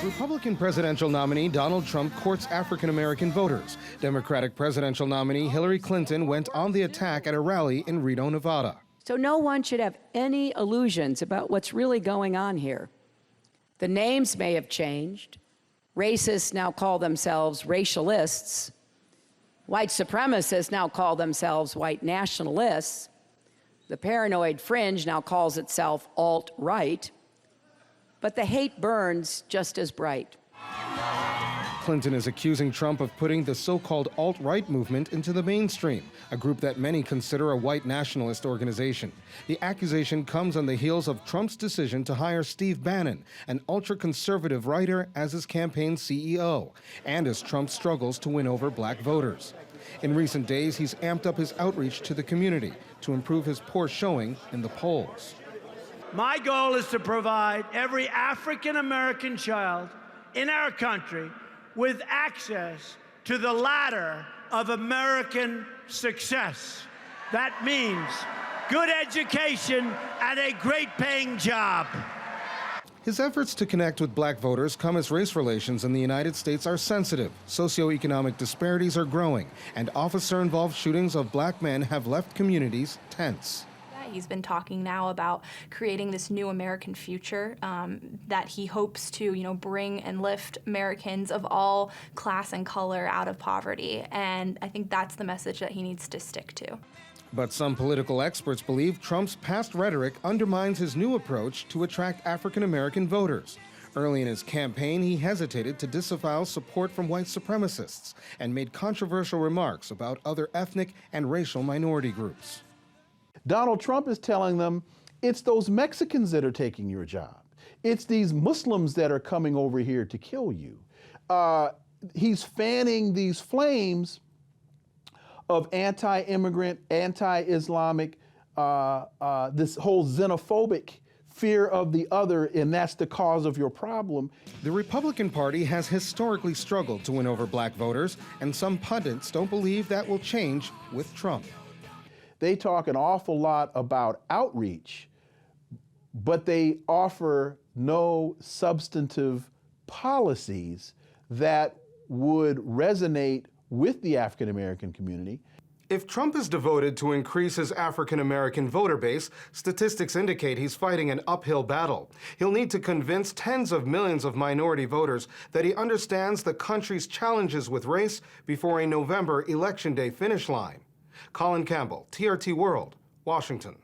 Republican presidential nominee Donald Trump courts African-American voters. Democratic presidential nominee Hillary Clinton went on the attack at a rally in Reno, Nevada. So no one should have any illusions about what's really going on here. The names may have changed. Racists now call themselves racialists. White supremacists now call themselves white nationalists. The paranoid fringe now calls itself alt-right. But the hate burns just as bright. Clinton is accusing Trump of putting the so-called alt-right movement into the mainstream, a group that many consider a white nationalist organization. The accusation comes on the heels of Trump's decision to hire Steve Bannon, an ultra-conservative writer, as his campaign CEO, and as Trump struggles to win over black voters. In recent days, he's amped up his outreach to the community to improve his poor showing in the polls. My goal is to provide every African-American child in our country with access to the ladder of American success. That means good education and a great paying job. His efforts to connect with black voters come as race relations in the United States are sensitive, socioeconomic disparities are growing, and officer-involved shootings of black men have left communities tense. He's been talking now about creating this new American future that he hopes to, bring and lift Americans of all class and color out of poverty. And I think that's the message that he needs to stick to. But some political experts believe Trump's past rhetoric undermines his new approach to attract African-American voters. Early in his campaign, he hesitated to disavow support from white supremacists and made controversial remarks about other ethnic and racial minority groups. Donald Trump is telling them it's those Mexicans that are taking your job. It's these Muslims that are coming over here to kill you. He's fanning these flames of anti-immigrant, anti-Islamic, this whole xenophobic fear of the other, and that's the cause of your problem. The Republican Party has historically struggled to win over black voters, and some pundits don't believe that will change with Trump. They talk an awful lot about outreach, but they offer no substantive policies that would resonate with the African-American community. If Trump is devoted to increase his African-American voter base, statistics indicate he's fighting an uphill battle. He'll need to convince tens of millions of minority voters that he understands the country's challenges with race before a November Election Day finish line. Colin Campbell, TRT World, Washington.